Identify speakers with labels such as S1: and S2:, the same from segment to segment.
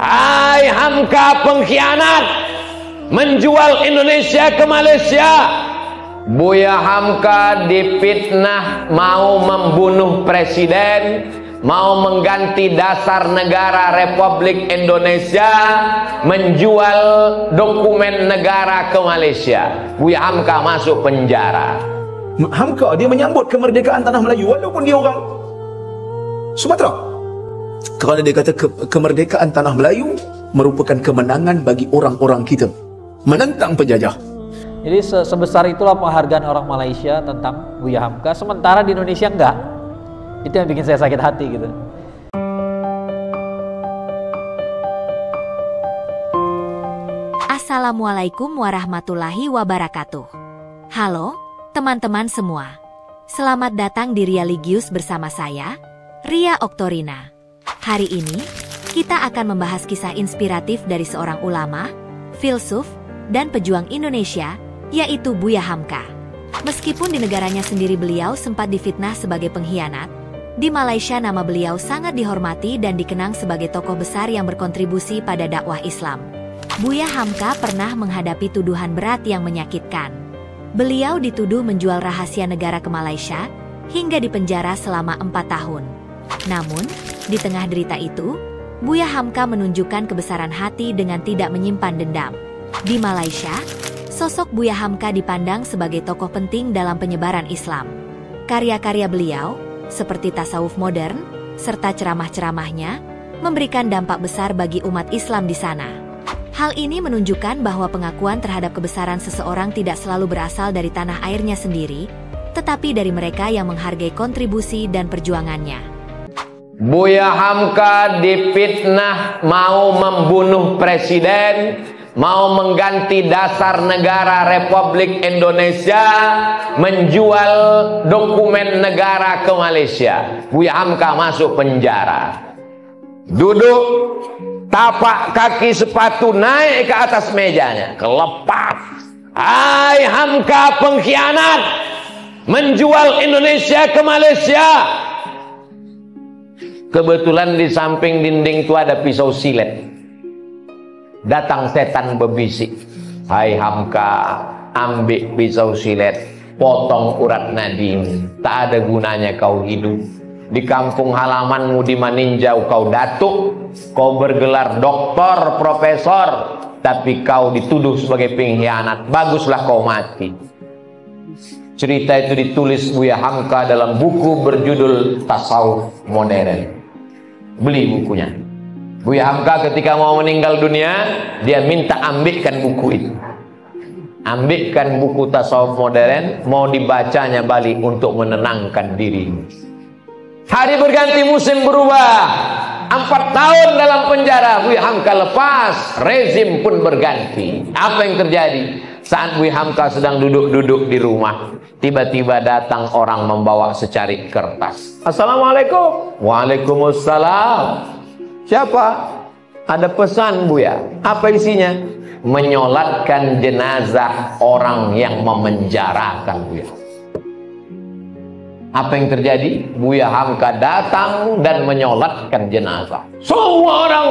S1: Hai Hamka pengkhianat, menjual Indonesia ke Malaysia. Buya Hamka difitnah mau membunuh presiden, mau mengganti dasar negara Republik Indonesia, menjual dokumen negara ke Malaysia. Buya Hamka masuk penjara.
S2: Hamka dia menyambut kemerdekaan tanah Melayu walaupun dia orang Sumatera. Kerana dia kata kemerdekaan tanah Melayu merupakan kemenangan bagi orang-orang kita menentang penjajah.
S3: Jadi sebesar itulah penghargaan orang Malaysia tentang Buya Hamka, sementara di Indonesia enggak. Itu yang bikin saya sakit hati gitu.
S4: Assalamualaikum warahmatullahi wabarakatuh. Halo teman-teman semua. Selamat datang di Realigius bersama saya, Ria Oktorina. Hari ini, kita akan membahas kisah inspiratif dari seorang ulama, filsuf, dan pejuang Indonesia, yaitu Buya Hamka. Meskipun di negaranya sendiri beliau sempat difitnah sebagai pengkhianat, di Malaysia nama beliau sangat dihormati dan dikenang sebagai tokoh besar yang berkontribusi pada dakwah Islam. Buya Hamka pernah menghadapi tuduhan berat yang menyakitkan. Beliau dituduh menjual rahasia negara ke Malaysia, hingga dipenjara selama 4 tahun. Namun, di tengah derita itu, Buya Hamka menunjukkan kebesaran hati dengan tidak menyimpan dendam. Di Malaysia, sosok Buya Hamka dipandang sebagai tokoh penting dalam penyebaran Islam. Karya-karya beliau, seperti tasawuf modern, serta ceramah-ceramahnya, memberikan dampak besar bagi umat Islam di sana. Hal ini menunjukkan bahwa pengakuan terhadap kebesaran seseorang tidak selalu berasal dari tanah airnya sendiri, tetapi dari mereka yang menghargai kontribusi dan perjuangannya.
S1: Buya Hamka difitnah mau membunuh presiden, mau mengganti dasar negara Republik Indonesia, menjual dokumen negara ke Malaysia. Buya Hamka masuk penjara. Duduk, tapak kaki sepatu naik ke atas mejanya, kelepas. Hai Hamka pengkhianat, menjual Indonesia ke Malaysia. Kebetulan di samping dinding itu ada pisau silet. Datang setan berbisik, hai Hamka, ambil pisau silet, potong urat nadimu. Tak ada gunanya kau hidup. Di kampung halamanmu di Maninjau kau datuk, kau bergelar doktor, profesor, tapi kau dituduh sebagai pengkhianat. Baguslah kau mati. Cerita itu ditulis Buya Hamka dalam buku berjudul Tasawuf Modern. Beli bukunya. Buya Hamka ketika mau meninggal dunia, dia minta ambilkan buku itu. Ambilkan buku Tasawuf Modern, mau dibacanya balik untuk menenangkan diri. Hari berganti, musim berubah. 4 tahun dalam penjara, Buya Hamka lepas, rezim pun berganti. Apa yang terjadi? Saat Buya Hamka sedang duduk-duduk di rumah, tiba-tiba datang orang membawa secarik kertas. Assalamualaikum. Waalaikumsalam. Siapa? Ada pesan Buya. Apa isinya? Menyolatkan jenazah orang yang memenjarakan Buya. Apa yang terjadi? Buya Hamka datang dan menyolatkan jenazah. Semua orang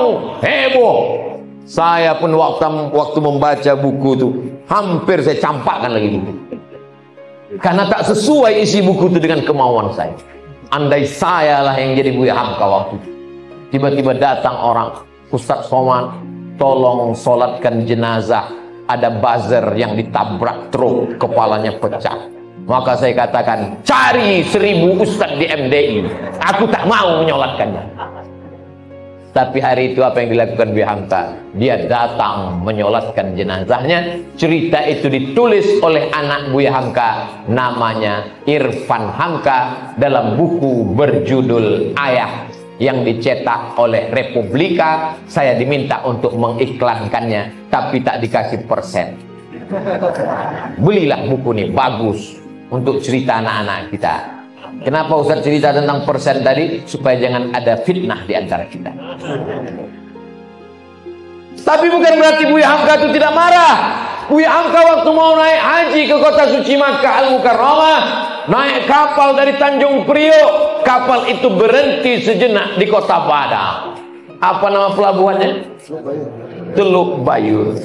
S1: heboh. Saya pun waktu membaca buku itu, hampir saya campakkan lagi buku. Karena tak sesuai isi buku itu dengan kemauan saya. Andai saya lah yang jadi Buya Hamka waktu itu. Tiba-tiba datang orang, Ustadz Somad, tolong solatkan jenazah. Ada buzzer yang ditabrak truk, kepalanya pecah. Maka saya katakan, cari 1000 ustadz di MDI. Aku tak mau menyolatkannya. Tapi hari itu apa yang dilakukan Buya Hamka? Dia datang menyolatkan jenazahnya. Cerita itu ditulis oleh anak Buya Hamka, namanya Irfan Hamka, dalam buku berjudul Ayah, yang dicetak oleh Republika. Saya diminta untuk mengiklankannya, tapi tak dikasih persen. Belilah buku ini, bagus untuk cerita anak-anak kita. Kenapa Ustaz cerita tentang persen tadi? Supaya jangan ada fitnah di antara kita. Tapi bukan berarti Buya Hamka itu tidak marah. Buya Hamka waktu mau naik haji ke kota suci Makkah Al-Mukarramah, naik kapal dari Tanjung Priok. Kapal itu berhenti sejenak di kota Padang. Apa nama pelabuhannya? Teluk Bayur.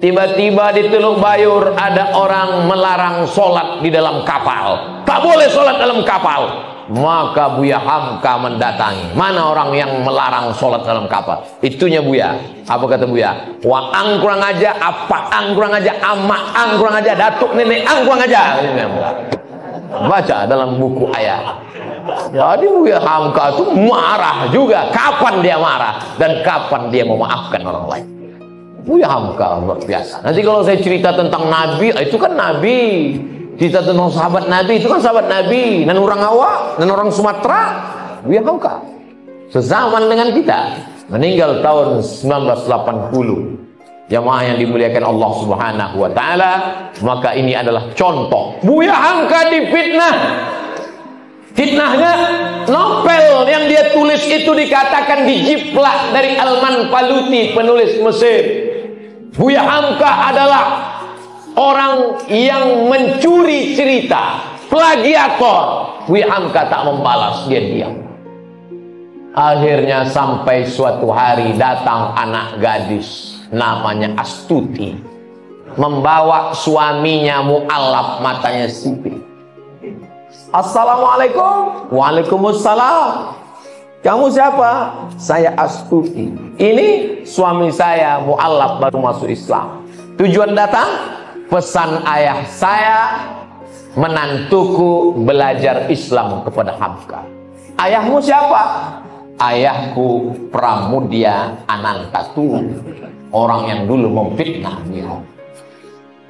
S1: Tiba-tiba di Teluk Bayur ada orang melarang sholat di dalam kapal. Tak boleh sholat dalam kapal. Maka Buya Hamka mendatangi. Mana orang yang melarang sholat dalam kapal? Itunya Buya. Apa kata Buya? Wa ang kurang aja, apa ang kurang aja, ama ang kurang aja, datuk nenek ang kurang aja. Baca dalam buku ayat. Jadi Buya Hamka itu marah juga. Kapan dia marah dan kapan dia memaafkan orang lain? Buya Hamka luar biasa. Nanti kalau saya cerita tentang Nabi, itu kan Nabi. Cerita tentang sahabat Nabi, itu kan sahabat Nabi. Dan orang Awak, dan orang Sumatera, Buya Hamka. Sezaman dengan kita. Meninggal tahun 1980. Jamaah yang dimuliakan Allah Subhanahu wa Ta'ala. Maka ini adalah contoh. Buya Hamka difitnah. Fitnahnya, novel yang dia tulis itu dikatakan dijiplak dari Alman Paluti, penulis Mesir. Buya Hamka adalah orang yang mencuri cerita, plagiator. Buya Hamka tak membalas, dia diam. Akhirnya sampai suatu hari datang anak gadis namanya Astuti, membawa suaminya mualaf, matanya sipit. Assalamualaikum. Waalaikumsalam. Kamu siapa? Saya Astuti. Ini suami saya mualaf, baru masuk Islam. Tujuan datang, pesan ayah saya, menantuku belajar Islam kepada Hamka. Ayahmu siapa? Ayahku Pramudia Anantatu, orang yang dulu memfitnah dia.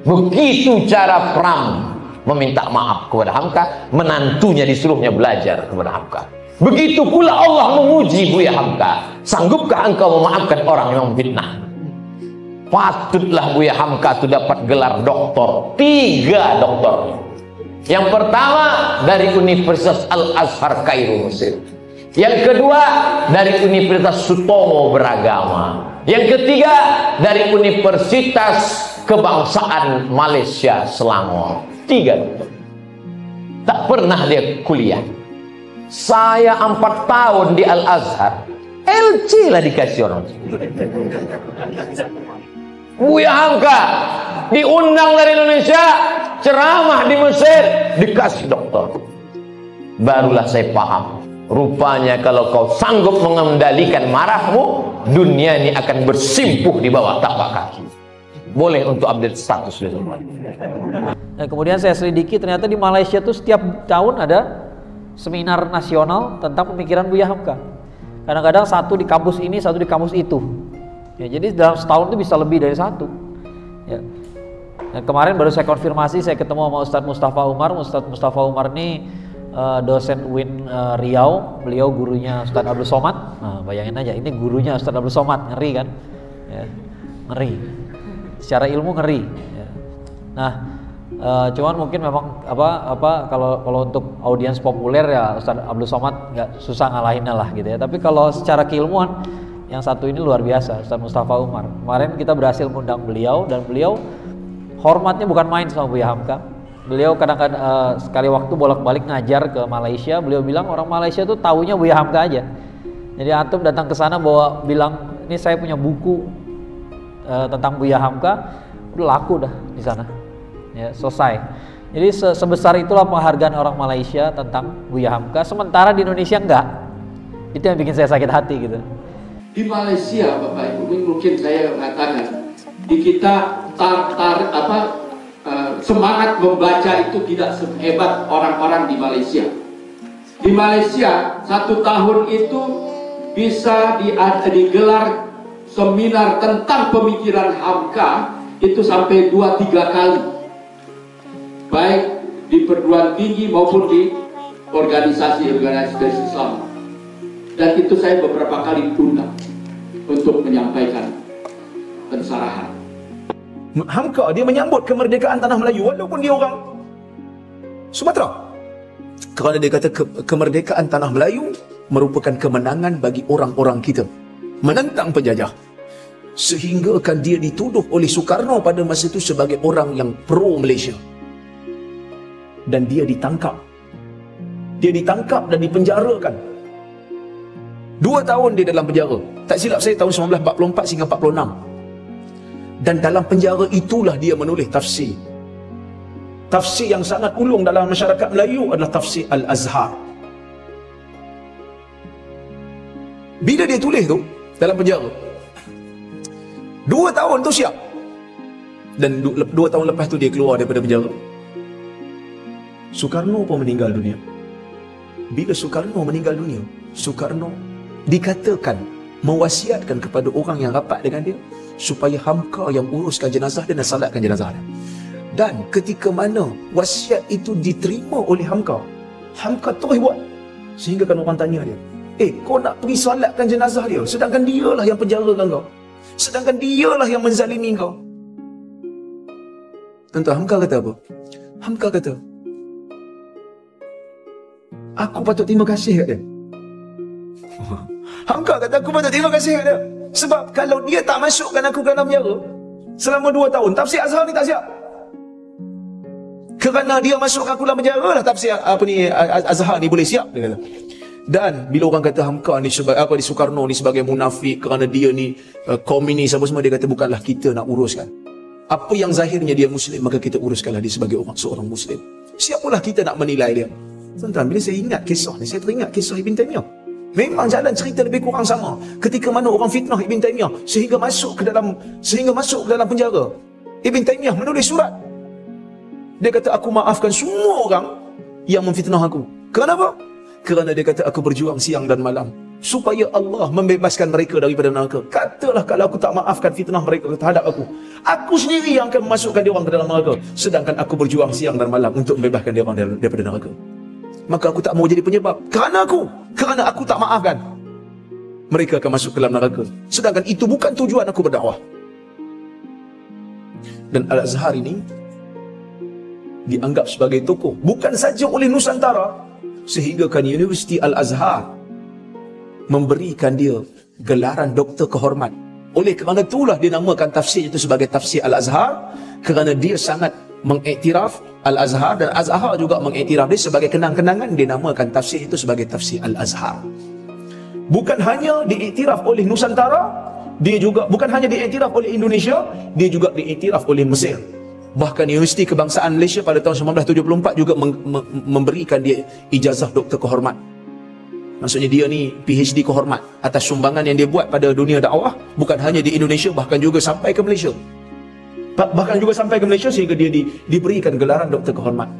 S1: Begitu cara Pram meminta maaf kepada Hamka, menantunya disuruhnya belajar kepada Hamka. Begitu pula Allah menguji Buya Hamka. Sanggupkah engkau memaafkan orang yang memfitnah? Patutlah Buya Hamka itu dapat gelar doktor, 3 doktor. Yang pertama dari Universitas Al-Azhar Kairo, Mesir. Yang kedua dari Universitas Sutomo Beragama. Yang ketiga dari Universitas Kebangsaan Malaysia Selangor. 3 doktor. Tak pernah dia kuliah. Saya 4 tahun di Al-Azhar, LC lah dikasih orang. Buya Hamka diundang dari Indonesia, ceramah di Mesir, dikasih doktor. Barulah saya paham, rupanya kalau kau sanggup mengendalikan marahmu, dunia ini akan bersimpuh di bawah tapak kaki. Boleh untuk update status besok.
S3: Dan kemudian saya selidiki, ternyata di Malaysia tuh setiap tahun ada seminar nasional tentang pemikiran Buya Hamka. Kadang-kadang satu di kampus ini, satu di kampus itu. Ya, jadi dalam setahun itu bisa lebih dari 1. Ya. Dan kemarin baru saya konfirmasi, saya ketemu sama Ustadz Mustafa Umar. Ustadz Mustafa Umar ini dosen UIN Riau. Beliau gurunya Ustadz Abdul Somad. Nah, bayangin aja, ini gurunya Ustadz Abdul Somad, ngeri kan? Ya, ngeri. Secara ilmu ngeri. Ya. Nah, cuman mungkin memang kalau untuk audiens populer ya Ustadz Abdul Somad nggak susah ngalahinnya lah gitu ya. Tapi kalau secara keilmuan yang satu ini luar biasa, Ustadz Mustafa Umar. Kemarin kita berhasil mengundang beliau dan beliau hormatnya bukan main sama Buya Hamka. Beliau kadang-kadang sekali waktu bolak-balik ngajar ke Malaysia. Beliau bilang orang Malaysia tuh taunya Buya Hamka aja. Jadi antum datang ke sana bilang ini saya punya buku tentang Buya Hamka, udah laku dah di sana. Ya, selesai. Jadi sebesar itulah penghargaan orang Malaysia tentang Buya Hamka, sementara di Indonesia enggak. Itu yang bikin saya sakit hati gitu.
S5: Di Malaysia, Bapak Ibu, mungkin saya mengatakan di kita semangat membaca itu tidak sehebat orang-orang di Malaysia. Di Malaysia 1 tahun itu bisa digelar seminar tentang pemikiran Hamka itu sampai 2-3 kali, baik di perguruan tinggi maupun di organisasi Islam. Dan itu saya beberapa kali diundang untuk menyampaikan pencerahan.
S2: Hamka dia menyambut kemerdekaan tanah Melayu walaupun dia orang Sumatera. Kerana dia kata kemerdekaan tanah Melayu merupakan kemenangan bagi orang-orang kita menentang penjajah. Sehingga kan dia dituduh oleh Soekarno pada masa itu sebagai orang yang pro Malaysia. Dan dia ditangkap. Dia ditangkap dan dipenjarakan. 2 tahun di dalam penjara. tak silap saya tahun 1944 sehingga 46. Dan dalam penjara itulah dia menulis tafsir. Tafsir yang sangat ulung dalam masyarakat Melayu adalah tafsir Al-Azhar. Bila dia tulis tu dalam penjara, 2 tahun tu siap. Dan 2 tahun lepas tu dia keluar daripada penjara. Soekarno pun meninggal dunia. Bila Soekarno meninggal dunia, Soekarno dikatakan mewasiatkan kepada orang yang rapat dengan dia supaya Hamka yang uruskan jenazah dia dan salatkan jenazah dia. Dan ketika mana wasiat itu diterima oleh Hamka, Hamka terus buat. Sehingga kan orang tanya dia, kau nak pergi salatkan jenazah dia, sedangkan dialah yang penjarakan kau, sedangkan dialah yang menzalimi kau. Tuan-tuan, Hamka kata apa? Hamka kata, aku patut terima kasih kat dia. Hamka kata aku patut terima kasih kat dia. Sebab kalau dia tak masukkan aku ke dalam penjara selama 2 tahun, tafsir Azhar ni tak siap. Kerana dia masukkan aku dalam penjara lah tafsir Azhar ni boleh siap, dia kata. Dan bila orang kata Hamka ni sebagai Soekarno ni sebagai munafik kerana dia ni komunis apa semua, dia kata bukanlah kita nak uruskan. Apa yang zahirnya dia Muslim, maka kita uruskanlah dia sebagai seorang Muslim. Siapalah kita nak menilai dia? Tuan-tuan, bila saya ingat kisah ni, saya teringat kisah Ibn Taymiyah. Memang jalan cerita lebih kurang sama. Ketika mana orang fitnah Ibn Taymiyah sehingga masuk ke dalam penjara, Ibn Taymiyah menulis surat. Dia kata, aku maafkan semua orang yang memfitnah aku. Kenapa? Kerana dia kata aku berjuang siang dan malam supaya Allah membebaskan mereka daripada neraka. Katalah kalau aku tak maafkan fitnah mereka terhadap aku sendiri yang akan memasukkan dia orang ke dalam neraka, sedangkan aku berjuang siang dan malam untuk membebaskan dia orang daripada neraka. Maka aku tak mau jadi penyebab. Kerana aku tak maafkan, mereka akan masuk ke dalam neraka, sedangkan itu bukan tujuan aku berdakwah. Dan Al-Azhar ini dianggap sebagai tokoh bukan saja oleh Nusantara, sehingga kan Universiti Al-Azhar memberikan dia gelaran doktor kehormat. Oleh kerana itulah dia namakan tafsir itu sebagai tafsir Al-Azhar, kerana dia sangat mengiktiraf Al-Azhar dan Azhar juga mengiktiraf dia sebagai kenang-kenangan. Dia namakan tafsir itu sebagai tafsir Al-Azhar. Bukan hanya diiktiraf oleh Nusantara, dia juga bukan hanya diiktiraf oleh Indonesia, dia juga diiktiraf oleh Mesir. Bahkan Universiti Kebangsaan Malaysia pada tahun 1974 juga memberikan dia ijazah doktor kehormat. Maksudnya dia ni PhD kehormat atas sumbangan yang dia buat pada dunia dakwah, bukan hanya di Indonesia, bahkan juga sampai ke Malaysia. Sehingga dia diberikan gelaran doktor kehormat.